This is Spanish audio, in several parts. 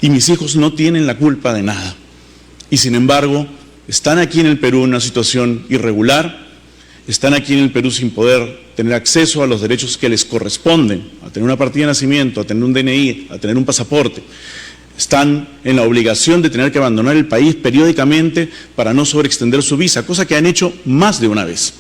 Y mis hijos no tienen la culpa de nada. Y sin embargo, están aquí en el Perú en una situación irregular, están aquí en el Perú sin poder tener acceso a los derechos que les corresponden, a tener una partida de nacimiento, a tener un DNI, a tener un pasaporte. Están en la obligación de tener que abandonar el país periódicamente para no sobreextender su visa, cosa que han hecho más de una vez.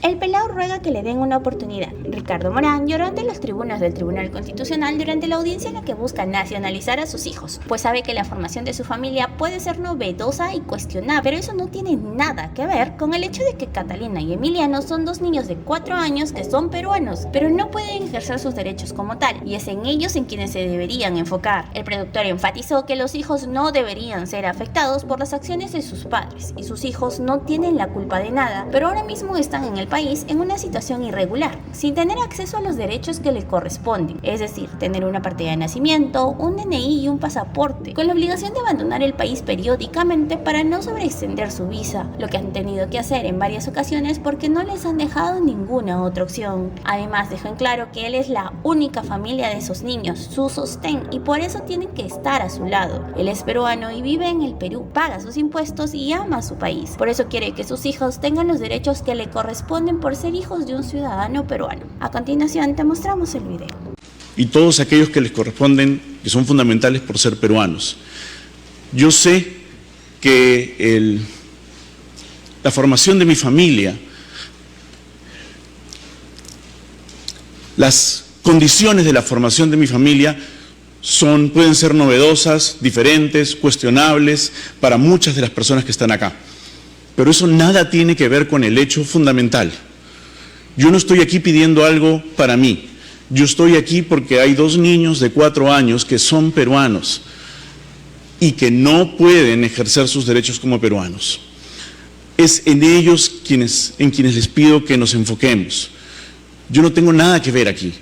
El pelao ruega que le den una oportunidad. Ricardo Morán lloró ante las tribunas del Tribunal Constitucional durante la audiencia en la que busca nacionalizar a sus hijos, pues sabe que la formación de su familia puede ser novedosa y cuestionable, pero eso no tiene nada que ver con el hecho de que Catalina y Emiliano son dos niños de 4 años que son peruanos, pero no pueden ejercer sus derechos como tal, y es en ellos en quienes se deberían enfocar. El productor enfatizó que los hijos no deberían ser afectados por las acciones de sus padres, y sus hijos no tienen la culpa de nada, pero ahora mismo están en el país en una situación irregular, sin tener acceso a los derechos que le corresponden, es decir, tener una partida de nacimiento, un DNI y un pasaporte, con la obligación de abandonar el país periódicamente para no sobreextender su visa, lo que han tenido que hacer en varias ocasiones porque no les han dejado ninguna otra opción. Además, dejó en claro que él es la única familia de esos niños, su sostén, y por eso tienen que estar a su lado. Él es peruano y vive en el Perú, paga sus impuestos y ama a su país. Por eso quiere que sus hijos tengan los derechos que le corresponden por ser hijos de un ciudadano peruano. A continuación te mostramos el video. Y todos aquellos que les corresponden, que son fundamentales por ser peruanos. Yo sé que la formación de mi familia, las condiciones de la formación de mi familia pueden ser novedosas, diferentes, cuestionables para muchas de las personas que están acá. Pero eso nada tiene que ver con el hecho fundamental. Yo no estoy aquí pidiendo algo para mí. Yo estoy aquí porque hay 2 niños de 4 años que son peruanos y que no pueden ejercer sus derechos como peruanos. Es en ellos en quienes les pido que nos enfoquemos. Yo no tengo nada que ver aquí.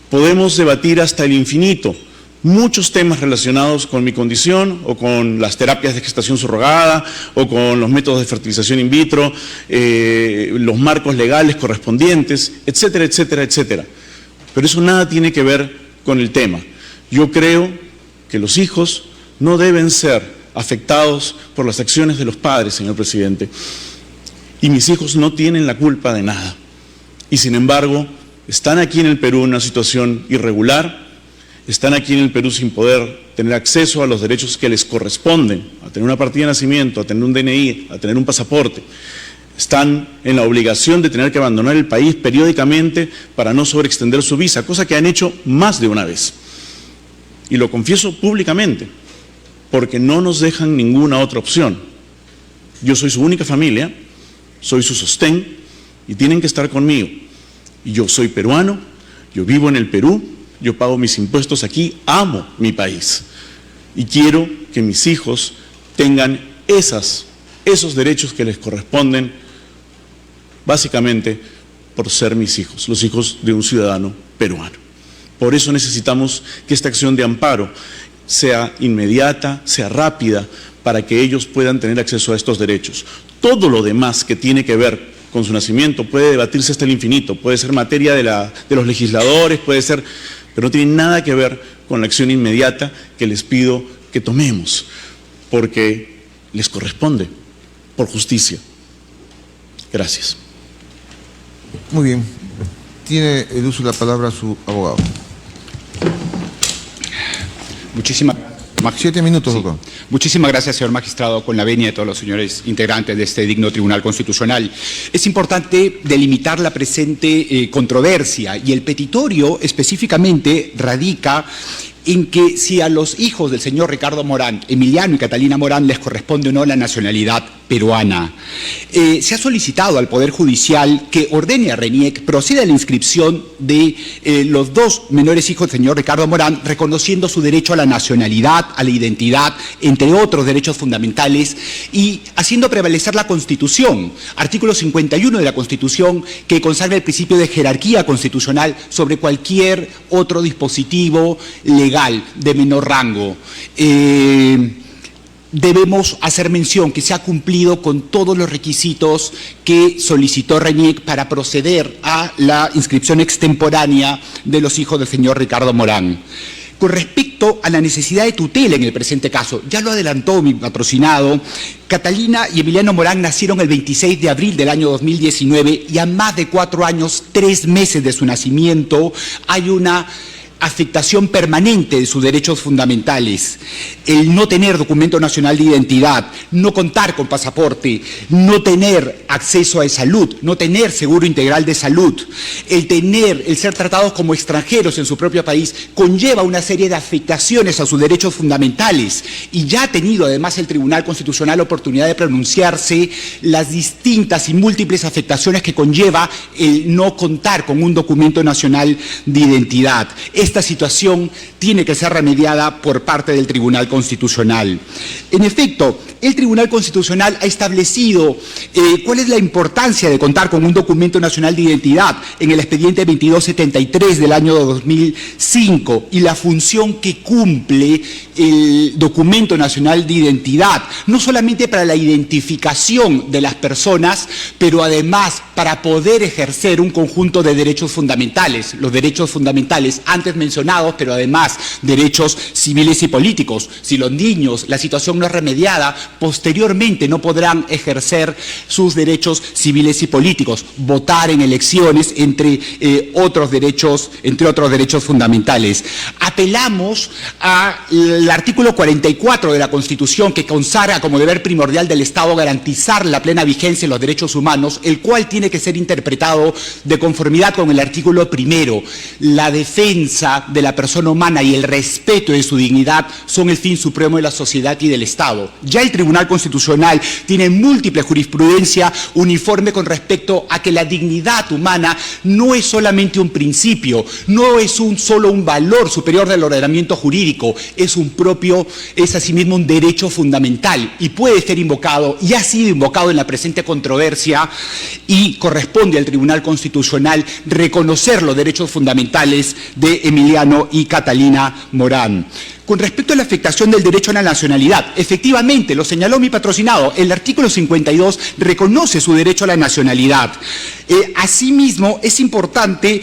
Podemos debatir hasta el infinito muchos temas relacionados con mi condición o con las terapias de gestación subrogada o con los métodos de fertilización in vitro, los marcos legales correspondientes, etcétera, etcétera, etcétera. Pero eso nada tiene que ver con el tema. Yo creo que los hijos no deben ser afectados por las acciones de los padres, señor presidente. Y mis hijos no tienen la culpa de nada. Y sin embargo, están aquí en el Perú en una situación irregular, están aquí en el Perú sin poder tener acceso a los derechos que les corresponden, a tener una partida de nacimiento, a tener un DNI, a tener un pasaporte. Están en la obligación de tener que abandonar el país periódicamente para no sobreextender su visa, cosa que han hecho más de una vez. Y lo confieso públicamente, porque no nos dejan ninguna otra opción. Yo soy su única familia, soy su sostén y tienen que estar conmigo. Y yo soy peruano, yo vivo en el Perú, yo pago mis impuestos aquí, amo mi país y quiero que mis hijos tengan esos derechos que les corresponden básicamente por ser mis hijos, los hijos de un ciudadano peruano. Por eso necesitamos que esta acción de amparo sea inmediata, sea rápida, para que ellos puedan tener acceso a estos derechos. Todo lo demás que tiene que ver con su nacimiento puede debatirse hasta el infinito, puede ser materia de los legisladores, puede ser, pero no tiene nada que ver con la acción inmediata que les pido que tomemos, porque les corresponde por justicia. Gracias. Muy bien. Tiene el uso de la palabra su abogado. Muchísimas 7 minutos, doctor. Muchísimas gracias, señor magistrado, con la venia de todos los señores integrantes de este digno Tribunal Constitucional. Es importante delimitar la presente controversia y el petitorio específicamente radica en que si a los hijos del señor Ricardo Morán, Emiliano y Catalina Morán, les corresponde o no la nacionalidad peruana. Se ha solicitado al Poder Judicial que ordene a RENIEC proceda a la inscripción de los 2 menores hijos del señor Ricardo Morán, reconociendo su derecho a la nacionalidad, a la identidad, entre otros derechos fundamentales, y haciendo prevalecer la Constitución, artículo 51 de la Constitución, que consagra el principio de jerarquía constitucional sobre cualquier otro dispositivo legal de menor rango. Debemos hacer mención que se ha cumplido con todos los requisitos que solicitó RENIEC para proceder a la inscripción extemporánea de los hijos del señor Ricardo Morán. Con respecto a la necesidad de tutela en el presente caso, ya lo adelantó mi patrocinado, Catalina y Emiliano Morán nacieron el 26 de abril del año 2019 y a más de 4 años, 3 meses de su nacimiento hay una afectación permanente de sus derechos fundamentales. El no tener documento nacional de identidad, no contar con pasaporte, no tener acceso a salud, no tener seguro integral de salud, el ser tratados como extranjeros en su propio país, conlleva una serie de afectaciones a sus derechos fundamentales. Y ya ha tenido además el Tribunal Constitucional la oportunidad de pronunciarse las distintas y múltiples afectaciones que conlleva el no contar con un documento nacional de identidad. Esta situación tiene que ser remediada por parte del Tribunal Constitucional. En efecto, el Tribunal Constitucional ha establecido cuál es la importancia de contar con un documento nacional de identidad en el expediente 2273 del año 2005 y la función que cumple el documento nacional de identidad, no solamente para la identificación de las personas, pero además para poder ejercer un conjunto de derechos fundamentales, los derechos fundamentales antes mencionados, pero además derechos civiles y políticos. Si los niños, la situación no es remediada, posteriormente no podrán ejercer sus derechos civiles y políticos, votar en elecciones, entre otros derechos fundamentales. Apelamos al artículo 44 de la Constitución, que consagra como deber primordial del Estado garantizar la plena vigencia de los derechos humanos, el cual tiene que ser interpretado de conformidad con el artículo primero. La defensa de la persona humana y el respeto de su dignidad son el fin supremo de la sociedad y del Estado. Ya el Tribunal Constitucional tiene múltiple jurisprudencia uniforme con respecto a que la dignidad humana no es solamente un principio, no es solo un valor superior del ordenamiento jurídico, es asimismo un derecho fundamental y puede ser invocado y ha sido invocado en la presente controversia, y corresponde al Tribunal Constitucional reconocer los derechos fundamentales de Emiliano y Catalina Morán. Con respecto a la afectación del derecho a la nacionalidad, efectivamente, lo señaló mi patrocinado, el artículo 52 reconoce su derecho a la nacionalidad. Asimismo, es importante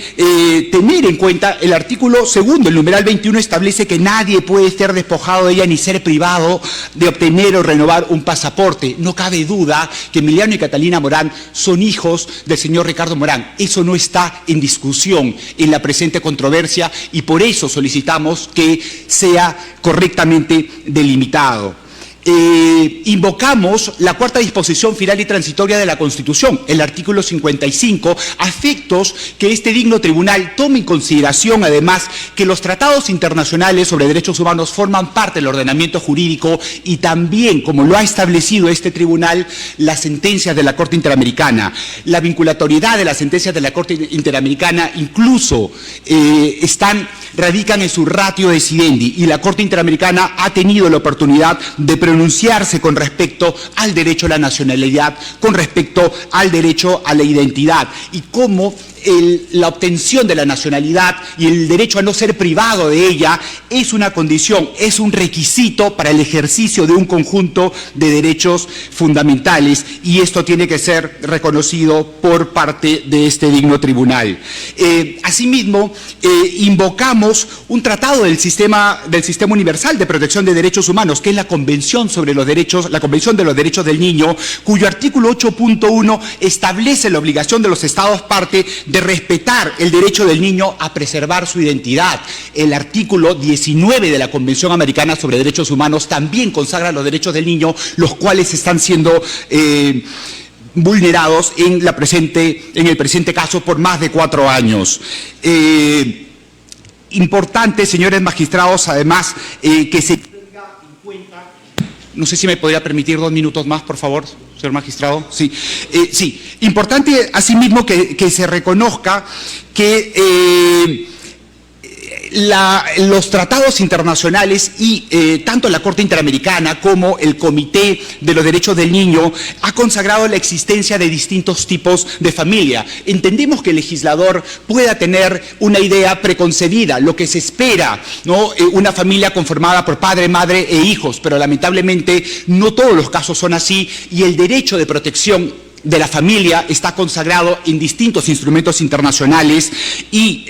tener en cuenta el artículo segundo, el numeral 21, establece que nadie puede ser despojado de ella ni ser privado de obtener o renovar un pasaporte. No cabe duda que Emiliano y Catalina Morán son hijos del señor Ricardo Morán. Eso no está en discusión en la presente controversia y por eso solicitamos que sea correctamente delimitado. Invocamos la cuarta disposición final y transitoria de la Constitución, el artículo 55, a efectos que este digno tribunal tome en consideración además que los tratados internacionales sobre derechos humanos forman parte del ordenamiento jurídico y también, como lo ha establecido este tribunal, las sentencias de la Corte Interamericana. La vinculatoriedad de las sentencias de la Corte Interamericana incluso radican en su ratio decidendi, y la Corte Interamericana ha tenido la oportunidad de pronunciarse con respecto al derecho a la nacionalidad, con respecto al derecho a la identidad, y cómo la obtención de la nacionalidad y el derecho a no ser privado de ella es una condición, es un requisito para el ejercicio de un conjunto de derechos fundamentales, y esto tiene que ser reconocido por parte de este digno tribunal. Asimismo, invocamos un tratado del Sistema Universal de Protección de Derechos Humanos, que es la Convención de los Derechos del Niño, cuyo artículo 8.1 establece la obligación de los Estados parte de respetar el derecho del niño a preservar su identidad. El artículo 19 de la Convención Americana sobre Derechos Humanos también consagra los derechos del niño, los cuales están siendo vulnerados en el presente caso por más de 4 años. Importante, señores magistrados, además, que se tenga en cuenta. No sé si me podría permitir 2 minutos más, por favor, señor magistrado. Sí, sí. Importante, asimismo, que se reconozca que los tratados internacionales y tanto la Corte Interamericana como el Comité de los Derechos del Niño ha consagrado la existencia de distintos tipos de familia. Entendemos que el legislador pueda tener una idea preconcebida, lo que se espera, ¿no? Una familia conformada por padre, madre e hijos, pero lamentablemente no todos los casos son así, y el derecho de protección de la familia está consagrado en distintos instrumentos internacionales y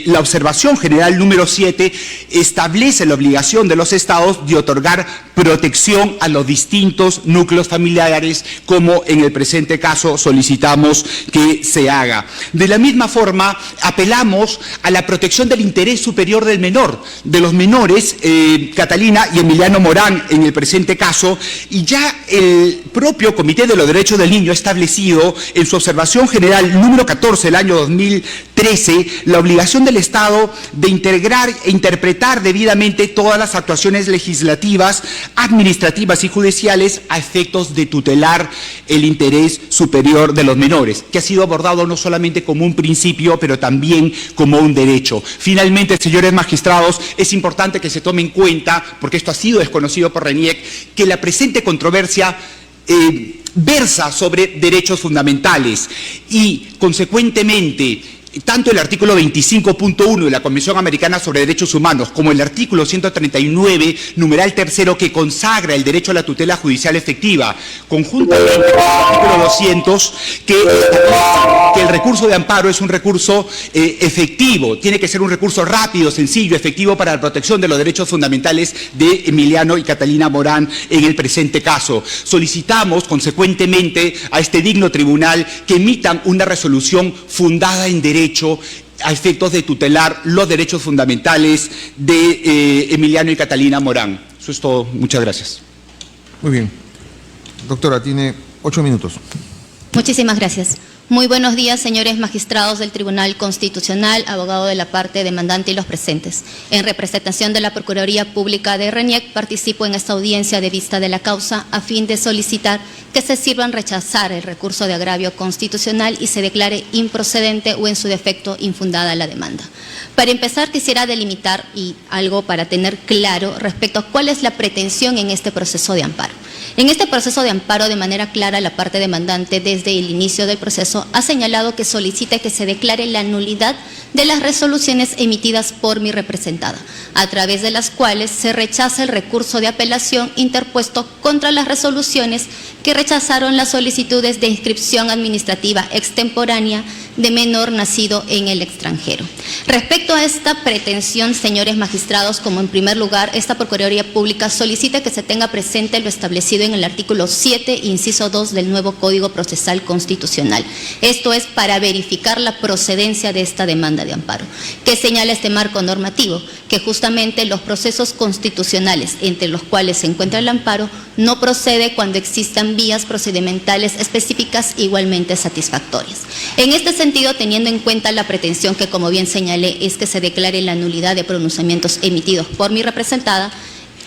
la observación general número 7 establece la obligación de los estados de otorgar protección a los distintos núcleos familiares, como en el presente caso solicitamos que se haga. De la misma forma, apelamos a la protección del interés superior del menor, de los menores, Catalina y Emiliano Morán en el presente caso, y ya el propio Comité de los Derechos del Niño ha establecido en su observación general número 14 del año 2013 la obligación del Estado de integrar e interpretar debidamente todas las actuaciones legislativas, administrativas y judiciales a efectos de tutelar el interés superior de los menores, que ha sido abordado no solamente como un principio, pero también como un derecho. Finalmente, señores magistrados, es importante que se tome en cuenta, porque esto ha sido desconocido por RENIEC, que la presente controversia versa sobre derechos fundamentales y, consecuentemente, tanto el artículo 25.1 de la Convención Americana sobre Derechos Humanos como el artículo 139, numeral tercero, que consagra el derecho a la tutela judicial efectiva, conjuntamente con el artículo 200, que establece que el recurso de amparo es un recurso efectivo, tiene que ser un recurso rápido, sencillo, efectivo para la protección de los derechos fundamentales de Emiliano y Catalina Morán en el presente caso. Solicitamos, consecuentemente, a este digno tribunal que emitan una resolución fundada en derecho a efectos de tutelar los derechos fundamentales de Emiliano y Catalina Morán. Eso es todo. Muchas gracias. Muy bien. Doctora, tiene 8 minutos. Muchísimas gracias. Muy buenos días, señores magistrados del Tribunal Constitucional, abogado de la parte demandante y los presentes. En representación de la Procuraduría Pública de RENIEC, participo en esta audiencia de vista de la causa a fin de solicitar que se sirvan rechazar el recurso de agravio constitucional y se declare improcedente o en su defecto infundada la demanda. Para empezar, quisiera delimitar algo para tener claro respecto a cuál es la pretensión en este proceso de amparo. En este proceso de amparo, de manera clara, la parte demandante desde el inicio del proceso ha señalado que solicita que se declare la nulidad de las resoluciones emitidas por mi representada, a través de las cuales se rechaza el recurso de apelación interpuesto contra las resoluciones que rechazaron las solicitudes de inscripción administrativa extemporánea de menor nacido en el extranjero. Respecto a esta pretensión, señores magistrados, como en primer lugar, esta Procuraduría Pública solicita que se tenga presente lo establecido en el artículo 7, inciso 2 del nuevo Código Procesal Constitucional. Esto es para verificar la procedencia de esta demanda de amparo. ¿Qué señala este marco normativo? Que justamente los procesos constitucionales, entre los cuales se encuentra el amparo, no procede cuando existan vías procedimentales específicas igualmente satisfactorias. En este sentido, teniendo en cuenta la pretensión que, como bien señalé, es que se declare la nulidad de pronunciamientos emitidos por mi representada,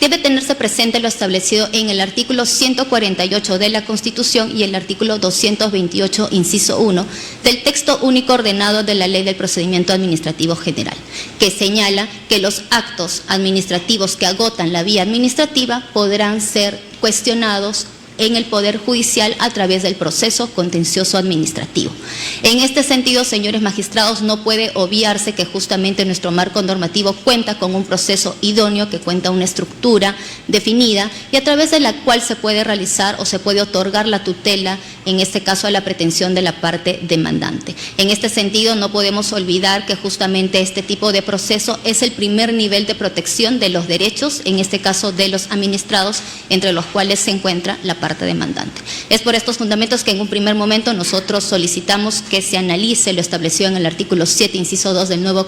debe tenerse presente lo establecido en el artículo 148 de la Constitución y el artículo 228, inciso 1, del texto único ordenado de la Ley del Procedimiento Administrativo General, que señala que los actos administrativos que agotan la vía administrativa podrán ser cuestionados en el Poder Judicial a través del proceso contencioso administrativo. En este sentido, señores magistrados, no puede obviarse que justamente nuestro marco normativo cuenta con un proceso idóneo, que cuenta una estructura definida y a través de la cual se puede realizar o se puede otorgar la tutela, en este caso a la pretensión de la parte demandante. En este sentido, no podemos olvidar que justamente este tipo de proceso es el primer nivel de protección de los derechos, en este caso de los administrados, entre los cuales se encuentra la parte demandante. Es por estos fundamentos que en un primer momento nosotros solicitamos que se analice lo establecido en el artículo 7, inciso 2 del nuevo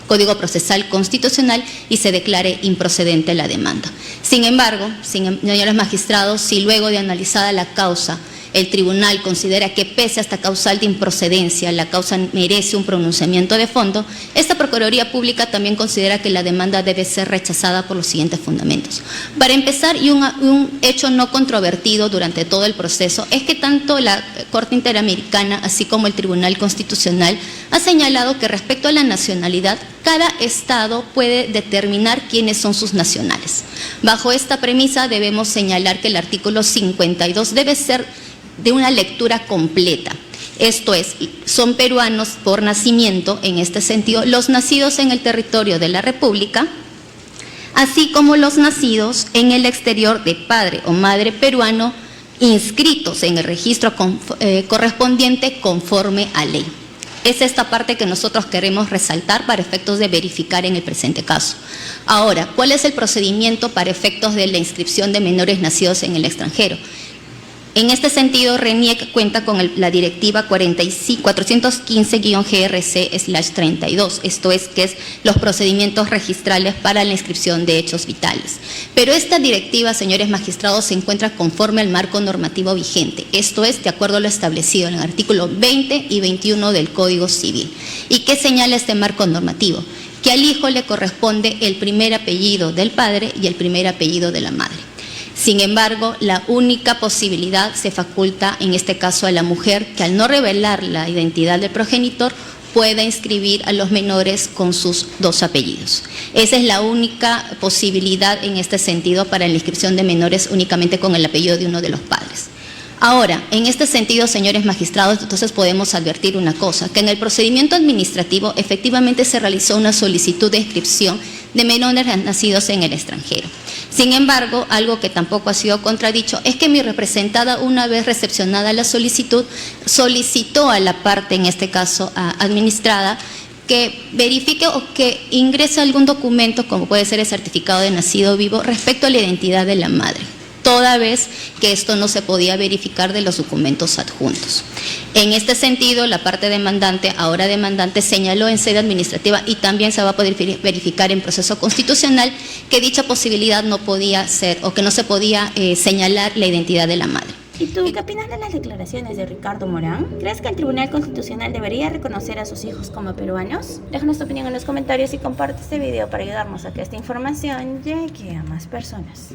Código Procesal Constitucional y se declare improcedente la demanda. Sin embargo, señores magistrados, si luego de analizada la causa, el tribunal considera que pese a esta causal de improcedencia, la causa merece un pronunciamiento de fondo, esta Procuraduría Pública también considera que la demanda debe ser rechazada por los siguientes fundamentos. Para empezar, y un hecho no controvertido durante todo el proceso, es que tanto la Corte Interamericana, así como el Tribunal Constitucional, ha señalado que respecto a la nacionalidad, cada Estado puede determinar quiénes son sus nacionales. Bajo esta premisa debemos señalar que el artículo 52 debe ser de una lectura completa. Esto es, son peruanos por nacimiento, en este sentido, los nacidos en el territorio de la República, así como los nacidos en el exterior de padre o madre peruano inscritos en el registro correspondiente conforme a ley. Es esta parte que nosotros queremos resaltar para efectos de verificar en el presente caso. Ahora, ¿cuál es el procedimiento para efectos de la inscripción de menores nacidos en el extranjero? En este sentido, RENIEC cuenta con la directiva 415-GRC/32, esto es, que es los procedimientos registrales para la inscripción de hechos vitales. Pero esta directiva, señores magistrados, se encuentra conforme al marco normativo vigente, esto es, de acuerdo a lo establecido en el artículo 20 y 21 del Código Civil. ¿Y qué señala este marco normativo? Que al hijo le corresponde el primer apellido del padre y el primer apellido de la madre. Sin embargo, la única posibilidad se faculta en este caso a la mujer que al no revelar la identidad del progenitor pueda inscribir a los menores con sus dos apellidos. Esa es la única posibilidad en este sentido para la inscripción de menores únicamente con el apellido de uno de los padres. Ahora, en este sentido, señores magistrados, entonces podemos advertir una cosa, que en el procedimiento administrativo efectivamente se realizó una solicitud de inscripción de menores nacidos en el extranjero. Sin embargo, algo que tampoco ha sido contradicho es que mi representada, una vez recepcionada la solicitud, solicitó a la parte, en este caso administrada, que verifique o que ingrese algún documento, como puede ser el certificado de nacido vivo, respecto a la identidad de la madre, toda vez que esto no se podía verificar de los documentos adjuntos. En este sentido, la parte demandante, ahora demandante, señaló en sede administrativa y también se va a poder verificar en proceso constitucional que dicha posibilidad no podía ser o que no se podía señalar la identidad de la madre. ¿Y tú qué opinas de las declaraciones de Ricardo Morán? ¿Crees que el Tribunal Constitucional debería reconocer a sus hijos como peruanos? Déjanos tu opinión en los comentarios y comparte este video para ayudarnos a que esta información llegue a más personas.